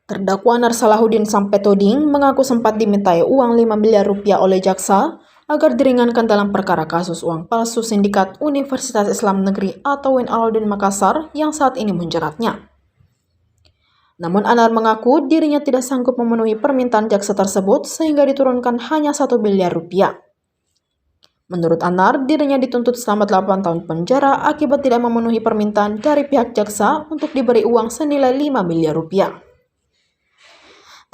Terdakwa Anar Salahuddin Sampetoding mengaku sempat dimintai uang 5 miliar rupiah oleh jaksa agar diringankan dalam perkara kasus uang palsu sindikat Universitas Islam Negeri atau UIN Alauddin Makassar yang saat ini menjeratnya. Namun Anar mengaku dirinya tidak sanggup memenuhi permintaan jaksa tersebut sehingga diturunkan hanya 1 miliar rupiah. Menurut Anar, dirinya dituntut selama 8 tahun penjara akibat tidak memenuhi permintaan dari pihak jaksa untuk diberi uang senilai 5 miliar rupiah.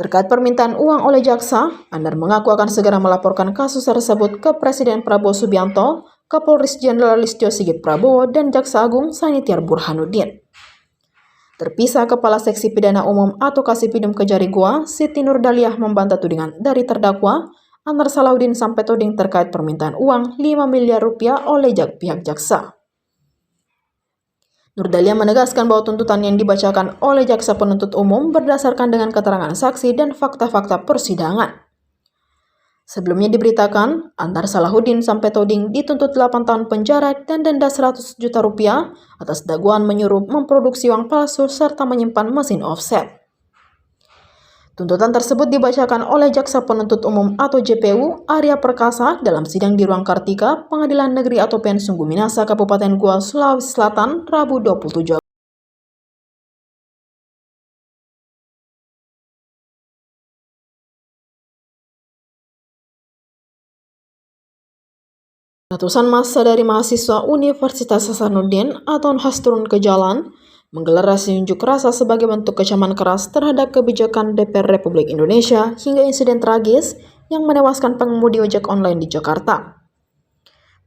Terkait permintaan uang oleh jaksa, Anar mengaku akan segera melaporkan kasus tersebut ke Presiden Prabowo Subianto, Kapolri Jenderal Listio Sigit Prabowo, dan Jaksa Agung Sanitiar Burhanuddin. Terpisah Kepala Seksi Pidana Umum atau Kasipidum Kejari Goa, Siti Nurdaliah membantah tudingan dari terdakwa Anar Salahuddin Sampetoding terkait permintaan uang 5 miliar rupiah oleh pihak jaksa. Nurdaliah menegaskan bahwa tuntutan yang dibacakan oleh jaksa penuntut umum berdasarkan dengan keterangan saksi dan fakta-fakta persidangan. Sebelumnya diberitakan, Anar Salahuddin Sampetoding dituntut 8 tahun penjara dan denda 100 juta rupiah atas dakwaan menyuruh memproduksi uang palsu serta menyimpan mesin offset. Tuntutan tersebut dibacakan oleh Jaksa Penuntut Umum atau JPU Arya Perkasa dalam sidang di Ruang Kartika, Pengadilan Negeri atau PN Sungguh Minasa, Kabupaten Goa, Sulawesi Selatan, Rabu 27 Ratusan massa dari mahasiswa Universitas Hasanuddin atau UNHAS turun ke jalan menggelar aksi unjuk rasa sebagai bentuk kecaman keras terhadap kebijakan DPR Republik Indonesia hingga insiden tragis yang menewaskan pengemudi ojek online di Jakarta.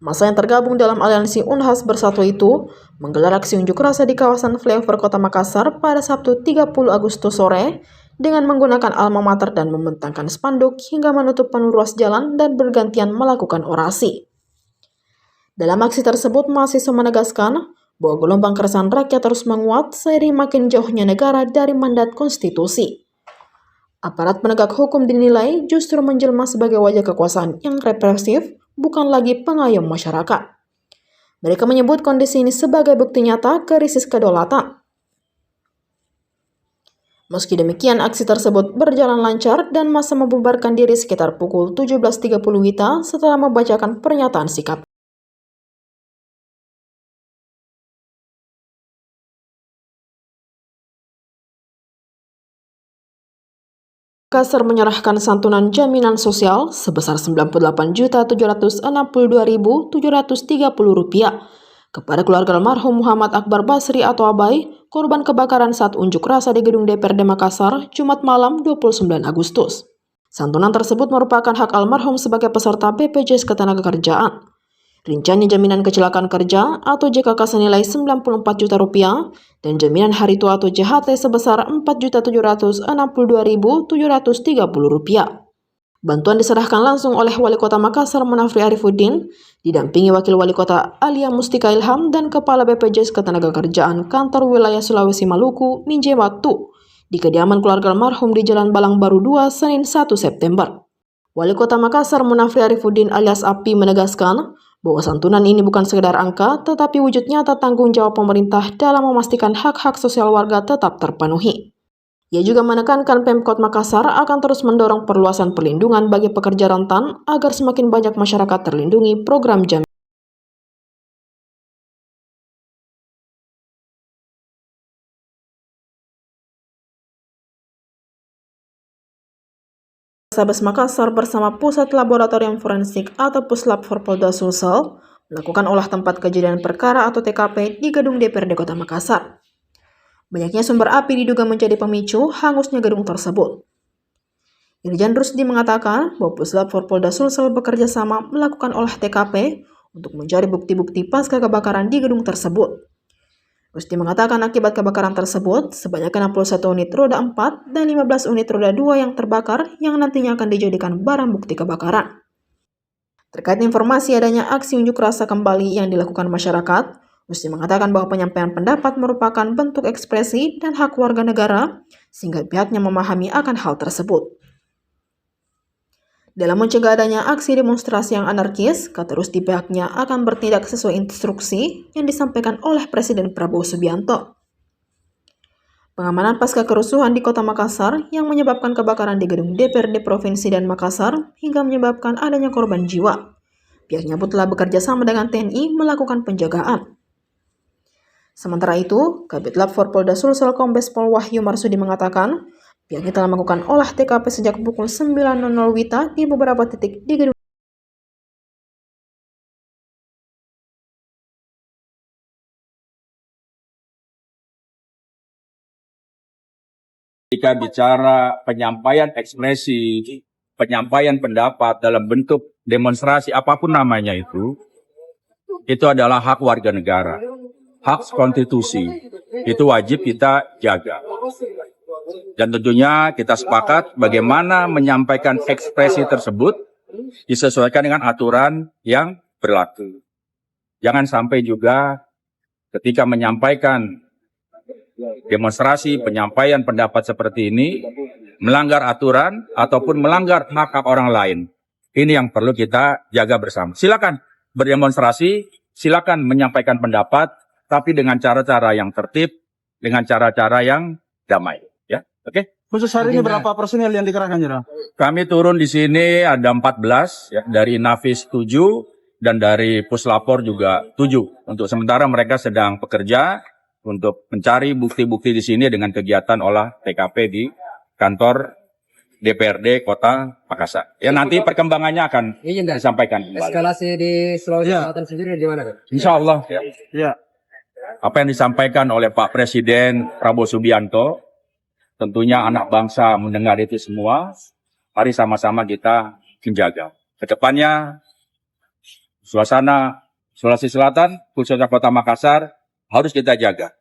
Massa yang tergabung dalam aliansi UNHAS Bersatu itu menggelar aksi unjuk rasa di kawasan flyover Kota Makassar pada Sabtu 30 Agustus sore dengan menggunakan alma mater dan membentangkan spanduk hingga menutup penuh ruas jalan dan bergantian melakukan orasi. Dalam aksi tersebut, mahasiswa menegaskan bahwa gelombang keresahan rakyat terus menguat seiring makin jauhnya negara dari mandat konstitusi. Aparat penegak hukum dinilai justru menjelma sebagai wajah kekuasaan yang represif, bukan lagi pengayom masyarakat. Mereka menyebut kondisi ini sebagai bukti nyata krisis kedaulatan. Meski demikian, aksi tersebut berjalan lancar dan massa membubarkan diri sekitar pukul 17.30 WITA setelah membacakan pernyataan sikap. Makassar menyerahkan santunan jaminan sosial sebesar Rp98.762.730 kepada keluarga almarhum Muhammad Akbar Basri atau Abai, korban kebakaran saat unjuk rasa di gedung DPRD Makassar, Jumat malam 29 Agustus. Santunan tersebut merupakan hak almarhum sebagai peserta BPJS Ketenagakerjaan. Rincian jaminan kecelakaan kerja atau JKK senilai Rp94 juta dan jaminan hari tua atau JHT sebesar Rp4.762.730. Bantuan diserahkan langsung oleh Wali Kota Makassar Munafri Arifuddin, didampingi Wakil Wali Kota Alia Mustika Ilham dan Kepala BPJS Ketenagakerjaan Kantor Wilayah Sulawesi Maluku, Minje Waktu, di kediaman keluarga almarhum di Jalan Balang Baru 2, Senin 1 September. Wali Kota Makassar Munafri Arifuddin alias API menegaskan bahwa santunan ini bukan sekedar angka, tetapi wujud nyata tanggung jawab pemerintah dalam memastikan hak-hak sosial warga tetap terpenuhi. Ia juga menekankan Pemkot Makassar akan terus mendorong perluasan perlindungan bagi pekerja rentan agar semakin banyak masyarakat terlindungi program jaminan. Polrestabes Makassar bersama Pusat Laboratorium Forensik atau Puslap Forpolda Sulsel melakukan olah tempat kejadian perkara atau TKP di gedung DPRD Kota Makassar. Banyaknya sumber api diduga menjadi pemicu hangusnya gedung tersebut. Irjen Rusdi mengatakan bahwa Puslap Forpolda Sulsel bekerja sama melakukan olah TKP untuk mencari bukti-bukti pasca kebakaran di gedung tersebut. Rusdi mengatakan akibat kebakaran tersebut, sebanyak 61 unit roda 4 dan 15 unit roda 2 yang terbakar yang nantinya akan dijadikan barang bukti kebakaran. Terkait informasi adanya aksi unjuk rasa kembali yang dilakukan masyarakat, Rusdi mengatakan bahwa penyampaian pendapat merupakan bentuk ekspresi dan hak warga negara, sehingga pihaknya memahami akan hal tersebut. Dalam mencegah adanya aksi demonstrasi yang anarkis, kata Rusdi pihaknya akan bertindak sesuai instruksi yang disampaikan oleh Presiden Prabowo Subianto. Pengamanan pasca kerusuhan di Kota Makassar yang menyebabkan kebakaran di gedung DPRD Provinsi dan Makassar hingga menyebabkan adanya korban jiwa. Pihaknya pun telah bekerja sama dengan TNI melakukan penjagaan. Sementara itu, Kabid Lab Forpolda Sulsel Kombes Pol Wahyu Marsudi mengatakan, pihaknya telah melakukan olah TKP sejak pukul 9.00 WITA di beberapa titik di gedung. Jika bicara penyampaian ekspresi, penyampaian pendapat dalam bentuk demonstrasi apapun namanya itu adalah hak warga negara, hak konstitusi. Itu wajib kita jaga. Dan tentunya kita sepakat bagaimana menyampaikan ekspresi tersebut disesuaikan dengan aturan yang berlaku. Jangan sampai juga ketika menyampaikan demonstrasi, penyampaian pendapat seperti ini melanggar aturan ataupun melanggar hak-hak orang lain. Ini yang perlu kita jaga bersama. Silakan berdemonstrasi, silakan menyampaikan pendapat, tapi dengan cara-cara yang tertib, dengan cara-cara yang damai. Ya, oke? Khusus hari ini berapa personil yang dikerahkan, Jenderal? Kami turun di sini ada 14, ya, dari Nafis 7 dan dari Puslapor juga 7. Untuk sementara mereka sedang bekerja untuk mencari bukti-bukti di sini dengan kegiatan olah TKP di kantor DPRD Kota Makassar. Ya, nanti perkembangannya akan disampaikan kembali. Eskalasi di Sulawesi Selatan sendiri di mana, Pak? Insya Allah. Ya. Apa yang disampaikan oleh Pak Presiden Prabowo Subianto, tentunya anak bangsa mendengar itu semua. Mari sama-sama kita menjaga. Kedepannya, suasana Sulawesi Selatan, khususnya Kota Makassar, harus kita jaga.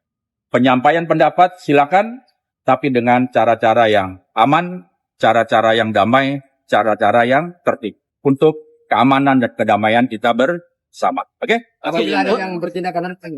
Penyampaian pendapat silakan, tapi dengan cara-cara yang aman, cara-cara yang damai, cara-cara yang tertib. Untuk keamanan dan kedamaian kita bersama. Oke? Apabila ada yang bertindak anarkis,